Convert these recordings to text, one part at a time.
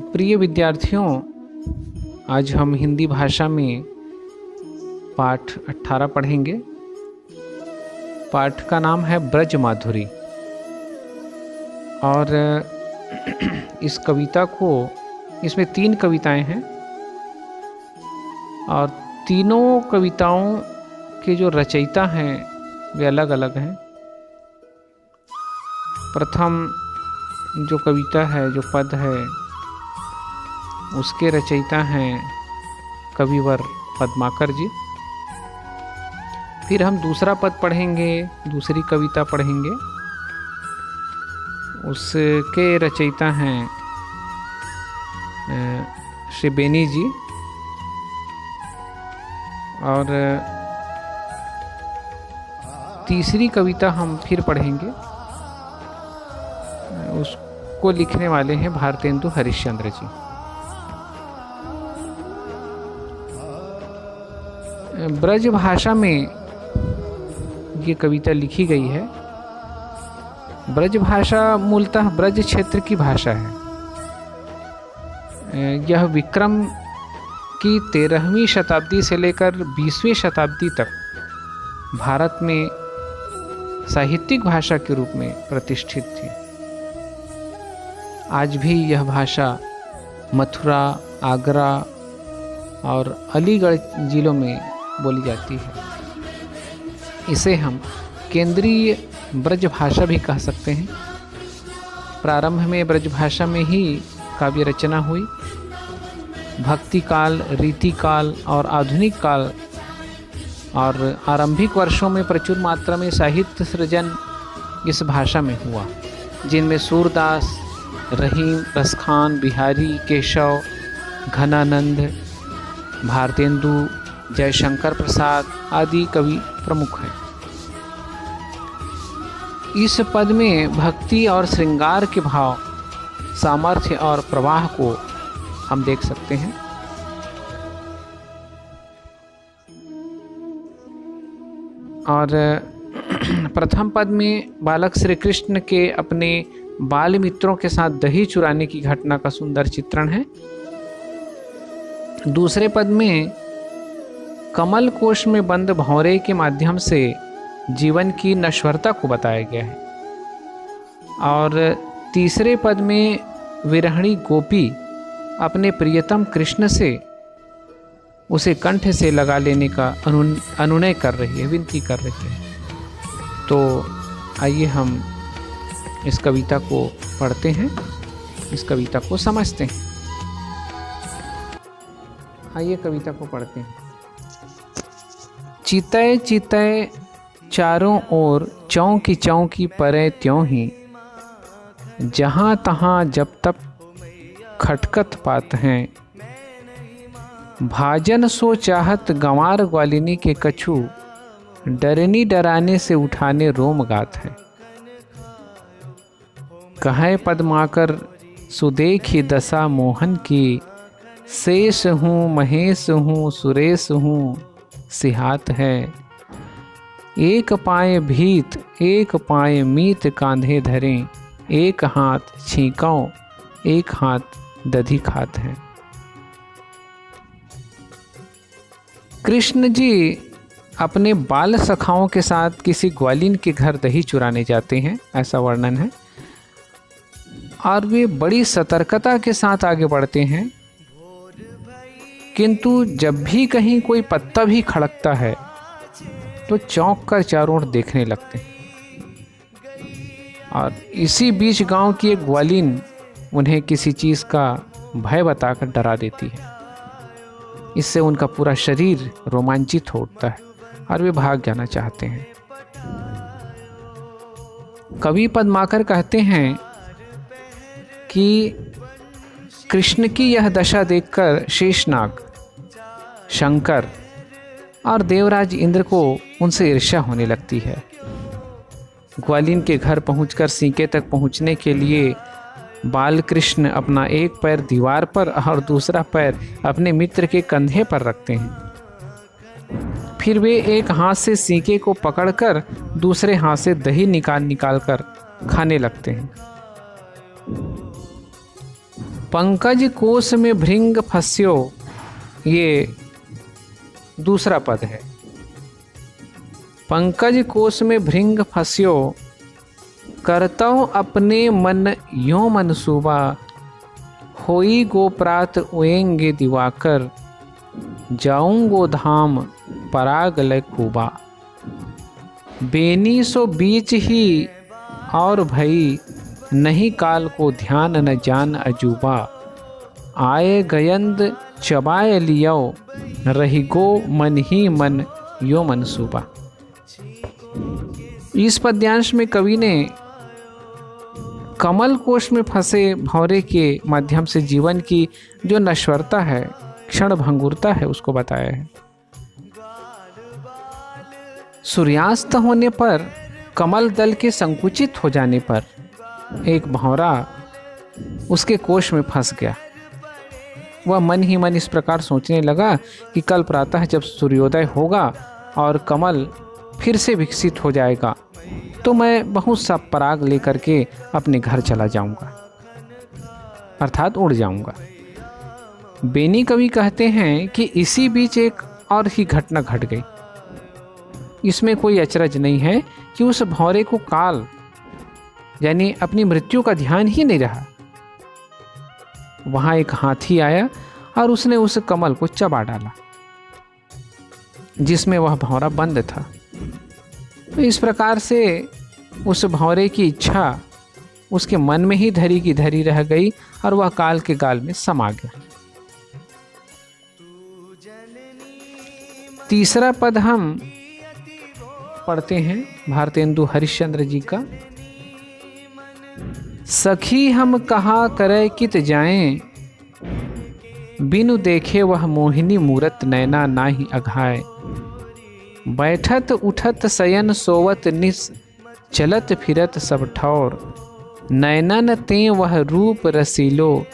प्रिय विद्यार्थियों, आज हम हिंदी भाषा में पाठ 18 पढ़ेंगे। पाठ का नाम है ब्रज माधुरी। और इस कविता को, इसमें 3 कविताएं हैं और तीनों कविताओं के जो रचयिता हैं वे अलग अलग हैं। प्रथम जो कविता है, जो पद है, उसके रचयिता हैं कविवर पद्माकर जी। फिर हम दूसरा पद पढ़ेंगे, दूसरी कविता पढ़ेंगे, उसके रचयिता हैं श्री बेनी जी। और तीसरी कविता हम फिर पढ़ेंगे, उसको लिखने वाले हैं भारतेंदु हरिश्चंद्र जी। ब्रज भाषा में ये कविता लिखी गई है। ब्रज भाषा मूलतः ब्रज क्षेत्र की भाषा है। यह विक्रम की 13वीं शताब्दी से लेकर 20वीं शताब्दी तक भारत में साहित्यिक भाषा के रूप में प्रतिष्ठित थी। आज भी यह भाषा मथुरा, आगरा और अलीगढ़ जिलों में बोली जाती है। इसे हम केंद्रीय ब्रज भाषा भी कह सकते हैं। प्रारंभ में ब्रज भाषा में ही काव्य रचना हुई। भक्ति काल, रीति काल और आधुनिक काल और आरंभिक वर्षों में प्रचुर मात्रा में साहित्य सृजन इस भाषा में हुआ, जिनमें सूरदास, रहीम, रसखान, बिहारी, केशव, घनानंद, भारतेंदु, जयशंकर प्रसाद आदि कवि प्रमुख हैं। इस पद में भक्ति और श्रृंगार के भाव, सामर्थ्य और प्रवाह को हम देख सकते हैं। और प्रथम पद में बालक श्री कृष्ण के अपने बाल मित्रों के साथ दही चुराने की घटना का सुंदर चित्रण है। दूसरे पद में कमल कोश में बंद भौरे के माध्यम से जीवन की नश्वरता को बताया गया है। और तीसरे पद में विरहणी गोपी अपने प्रियतम कृष्ण से उसे कंठ से लगा लेने का अनुनय कर रही है, विनती कर रही है। तो आइए हम इस कविता को पढ़ते हैं, इस कविता को समझते हैं। आइए कविता को पढ़ते हैं। चितय चितय चारों ओर चौंकी चौंकी परे त्यों ही, जहाँ तहाँ जब तब खटकत पात हैं। भाजन सो चाहत गंवार ग्वालिनी के कछु, डरनी डराने से उठाने रोम गात है। कहे पद्माकर सुदेखी दशा मोहन की, शेष हूँ महेश हूँ सुरेश हूँ सिहात है। एक पाए भीत एक पाए मीत कांधे धरें, एक हाथ छींकाओ एक हाथ दधी खात है। कृष्ण जी अपने बाल सखाओं के साथ किसी ग्वालिन के घर दही चुराने जाते हैं, ऐसा वर्णन है। और वे बड़ी सतर्कता के साथ आगे बढ़ते हैं, किंतु जब भी कहीं कोई पत्ता भी खड़कता है तो चौंक कर चारों ओर देखने लगते हैं। और इसी बीच गांव की एक ग्वालिन उन्हें किसी चीज़ का भय बताकर डरा देती है। इससे उनका पूरा शरीर रोमांचित हो उठता है और वे भाग जाना चाहते हैं। कवि पद्माकर कहते हैं कि कृष्ण की यह दशा देखकर शेषनाग, शंकर और देवराज इंद्र को उनसे ईर्ष्या होने लगती है। ग्वालिन के घर पहुंचकर सीके तक पहुंचने के लिए बाल कृष्ण अपना एक पैर दीवार पर और दूसरा पैर अपने मित्र के कंधे पर रखते हैं। फिर वे एक हाथ से सीके को पकड़कर दूसरे हाथ से दही निकाल कर खाने लगते हैं। पंकज कोश में भृंग फंस्यो, ये दूसरा पद है। पंकज कोश में भृंग फंस्यो, करतौ अपने मन यो मनसूबा, होई गोप्रात उएंगे दिवाकर, जाऊंगो धाम पराग लय खूबा। बेनी सो बीच ही और भई, नहीं काल को ध्यान न जान अजूबा, आए गयंद चबाए लियो, रही गो मन ही मन यो मनसूबा। इस पद्यांश में कवि ने कमल कोश में फंसे भंवरे के माध्यम से जीवन की जो नश्वरता है, क्षण भंगुरता है, उसको बताया है। सूर्यास्त होने पर, कमल दल के संकुचित हो जाने पर एक भंवरा उसके कोश में फंस गया। वह मन ही मन इस प्रकार सोचने लगा कि कल प्रातः जब सूर्योदय होगा और कमल फिर से विकसित हो जाएगा तो मैं बहुत सा पराग लेकर के अपने घर चला जाऊंगा, अर्थात उड़ जाऊंगा। बेनी कवि कहते हैं कि इसी बीच एक और ही घटना घट गई। इसमें कोई अचरज नहीं है कि उस भंवरे को काल यानी अपनी मृत्यु का ध्यान ही नहीं रहा। वहां एक हाथी आया और उसने उस कमल को चबा डाला जिसमें वह भंवरा बंद था। तो इस प्रकार से उस भंवरे की इच्छा उसके मन में ही धरी की धरी रह गई और वह काल के गाल में समा गया। तीसरा पद हम पढ़ते हैं भारतेंदु हरिश्चंद्र जी का। सखी हम कहा करे कित जाएं, बिनु देखे वह मोहिनी मूरत नैना नाही अघाए। बैठत उठत शयन सोवत निस, चलत फिरत सब ठौर। नैनन ते वह रूप रसीलो,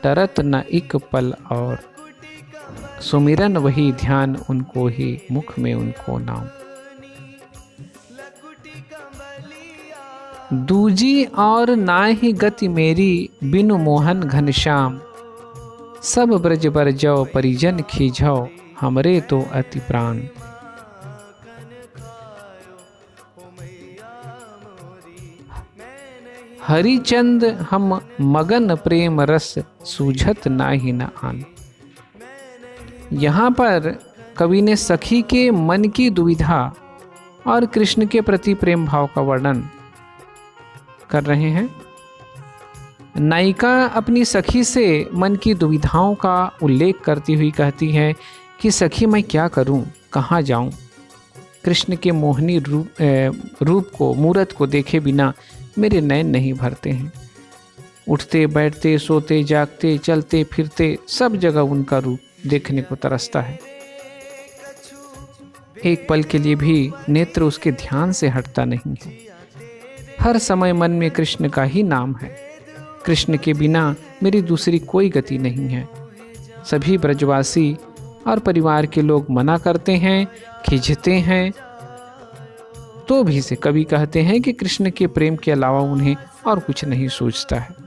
तरत न एक पल और। सुमिरन वही ध्यान उनको ही, मुख में उनको नाम। दूजी और नाहि गति मेरी, बिनु मोहन घनश्याम। सब ब्रज बर जाओ परिजन खींझाओ, हमरे तो अति प्राण। हरिचंद हम मगन प्रेम रस, सूझत नाहि न आन। यहाँ पर कवि ने सखी के मन की दुविधा और कृष्ण के प्रति प्रेम भाव का वर्णन कर रहे हैं। नायिका अपनी सखी से मन की दुविधाओं का उल्लेख करती हुई कहती है कि सखी मैं क्या करूं, कहाँ जाऊं। कृष्ण के मोहनी रूप को, मूरत को देखे बिना मेरे नयन नहीं भरते हैं। उठते बैठते सोते जागते चलते फिरते सब जगह उनका रूप देखने को तरसता है। एक पल के लिए भी नेत्र उसके ध्यान से हटता नहीं है। हर समय मन में कृष्ण का ही नाम है। कृष्ण के बिना मेरी दूसरी कोई गति नहीं है। सभी ब्रजवासी और परिवार के लोग मना करते हैं, खींचते हैं, तो भी से कवि कहते हैं कि कृष्ण के प्रेम के अलावा उन्हें और कुछ नहीं सूझता है।